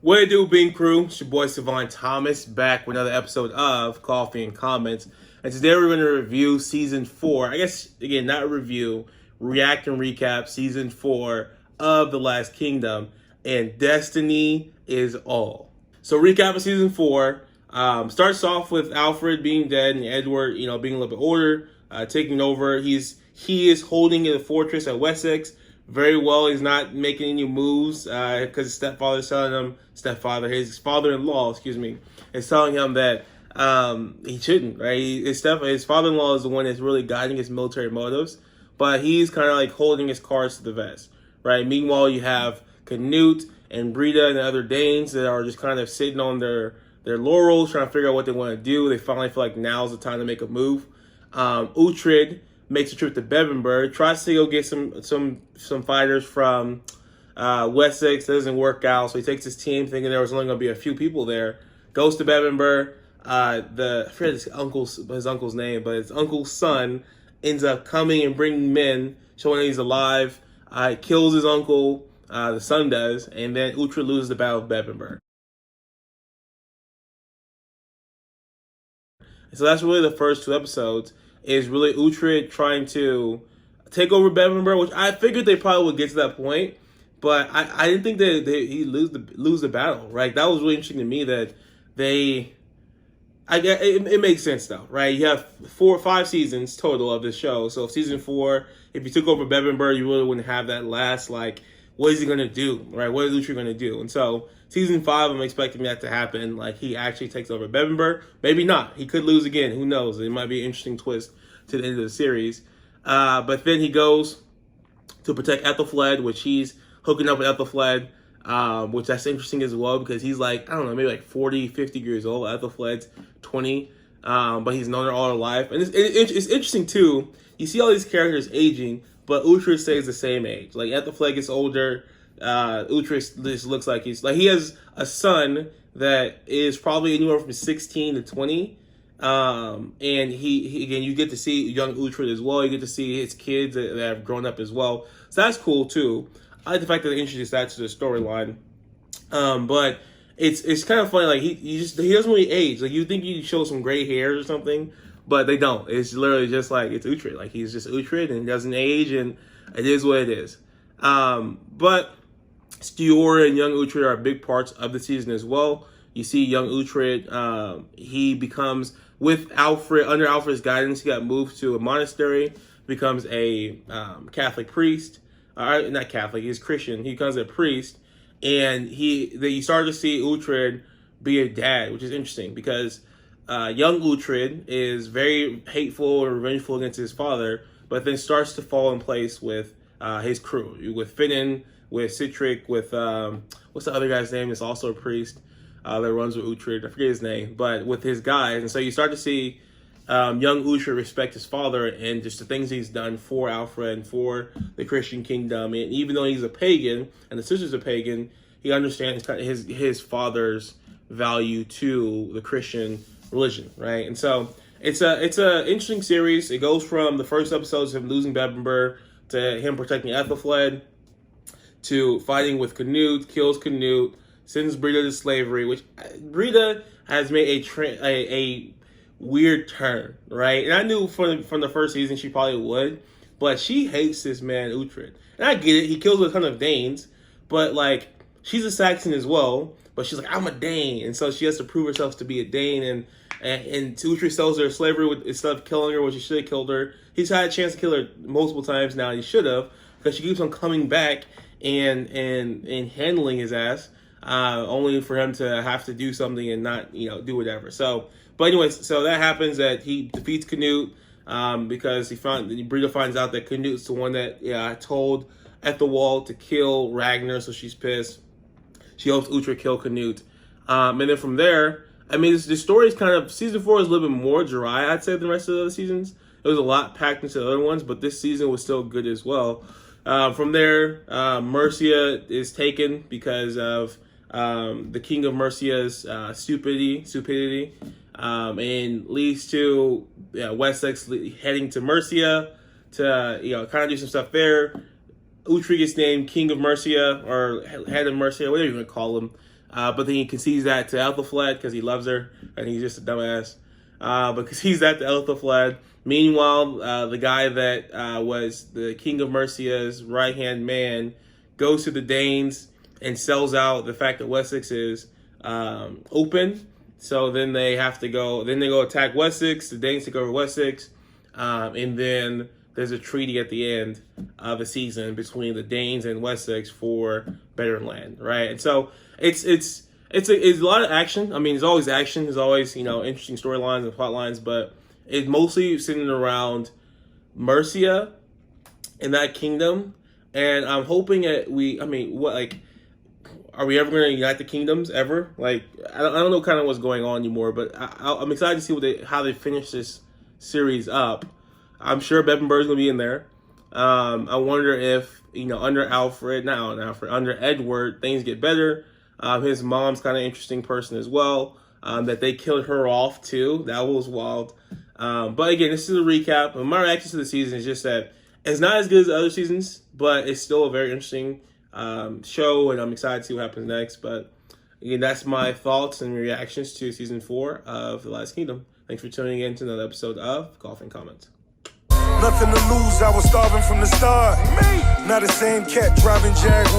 What it do, Bean Crew? It's your boy Savon Thomas back with another episode of Coffee and Comments. And today we're going to review Season 4. I guess, again, not review, react and recap Season 4 of The Last Kingdom. And Destiny is all. So recap of Season 4. Starts off with Alfred being dead and Edward, being a little bit older, taking over. He is holding the fortress at Wessex very well. He's not making any moves because his stepfather's telling him, his father-in-law, is telling him that he shouldn't, right? His father-in-law is the one that's really guiding his military motives, but he's kind of like holding his cards to the vest, right? Meanwhile, you have Canute and Brida and the other Danes that are just kind of sitting on their laurels, trying to figure out what they want to do. They finally feel like now's the time to make a move. Uhtred makes a trip to Bebbanburg, tries to go get some fighters from Wessex. Doesn't work out, so he takes his team, thinking there was only going to be a few people there. Goes to Bebbanburg. I forget his uncle's name, but his uncle's son ends up coming and bringing men, showing that he's alive. Kills his uncle. The son does, and then Uhtred loses the Battle of Bebbanburg. So that's really the first two episodes, is really Uhtred trying to take over Bebbanburg, which I figured they probably would get to that point, but I didn't think that he'd lose the battle, right? That was really interesting to me that it makes sense though, right? You have 4 or 5 seasons total of this show, so season 4, if you took over Bebbanburg, you really wouldn't have that last, what is he going to do, right? What is Uhtred going to do? And so season 5, I'm expecting that to happen. He actually takes over Bebbanburg. Maybe not. He could lose again. Who knows? It might be an interesting twist to the end of the series. But then he goes to protect Ethelfled, which he's hooking up with Ethelfled, which that's interesting as well because he's maybe 40, 50 years old. Ethelfled's 20, but he's known her all her life. And it's interesting, too. You see all these characters aging, but Uhtred stays the same age. Ethelfled gets older. Uhtred just looks like he has a son that is probably anywhere from 16 to 20. And he again, you get to see young Uhtred as well. You get to see his kids that have grown up as well. So that's cool too. I like the fact that they introduced that to the storyline. But it's kind of funny. He doesn't really age. You think you show some gray hairs or something, but they don't. It's literally just it's Uhtred. He's just Uhtred and doesn't age, and it is what it is. But Stior and young Uhtred are big parts of the season as well. You see young Uhtred, he becomes, with Alfred, under Alfred's guidance, he got moved to a monastery, becomes a Catholic priest. Not Catholic, he's Christian. He becomes a priest, and you start to see Uhtred be a dad, which is interesting because young Uhtred is very hateful and revengeful against his father, but then starts to fall in place with his crew, with Finan, with Citric, with what's the other guy's name? It's also a priest that runs with Uhtred. I forget his name, but with his guys. And so you start to see young Uhtred respect his father and just the things he's done for Alfred and for the Christian kingdom. And even though he's a pagan and the sister's a pagan, he understands his father's value to the Christian religion, right? And so it's a interesting series. It goes from the first episodes of him losing Bebbanburg to him protecting Ethelfled, to fighting with Canute, kills Canute, sends Brida to slavery, which Brida has made a weird turn, right? And I knew from the first season she probably would, but she hates this man Uhtred. And I get it, he kills a ton of Danes, but she's a Saxon as well, but she's I'm a Dane, and so she has to prove herself to be a Dane, and Uhtred sells her slavery instead of killing her, which he should have killed her. He's had a chance to kill her multiple times now, and he should have, because she keeps on coming back and handling his ass, only for him to have to do something and not, do whatever. So, but anyways, so that happens that he defeats Canute, because Brida finds out that Canute's the one that told Ethelwald to kill Ragnar, so she's pissed. She helps Uhtred kill Canute. And then from there, the story is season 4 is a little bit more dry, I'd say, than the rest of the other seasons. It was a lot packed into the other ones, but this season was still good as well. From there, Mercia is taken because of the king of Mercia's stupidity, and leads to Wessex heading to Mercia to kind of do some stuff there. Uhtred gets named King of Mercia, or Head of Mercia, whatever you want to call him. but then he concedes that to Ethelflaed because he loves her and he's just a dumbass. But concedes that to Ethelflaed. Meanwhile, the guy that was the king of Mercia's right-hand man goes to the Danes and sells out the fact that Wessex is open. So then they have to go. Then they go attack Wessex. The Danes take over Wessex, and then there's a treaty at the end of the season between the Danes and Wessex for better land, right? And so it's a lot of action. I mean, there's always action. There's always interesting storylines and plot lines, but it's mostly sitting around Mercia and that kingdom. And I'm hoping that are we ever going to unite the kingdoms ever? Like, I don't know kind of what's going on anymore, but I'm excited to see how they finish this series up. I'm sure Bebbanburg's going to be in there. I wonder if, under under Edward, things get better. His mom's kind of interesting person as well. That they killed her off too. That was wild. But again, this is a recap. My reaction to the season is just that it's not as good as the other seasons, but it's still a very interesting show, and I'm excited to see what happens next. But again, that's my thoughts and reactions to season 4 of The Last Kingdom. Thanks for tuning in to another episode of Golf and Comment. Nothing to lose, I was starving from the start. Now the same cat driving Jaguars.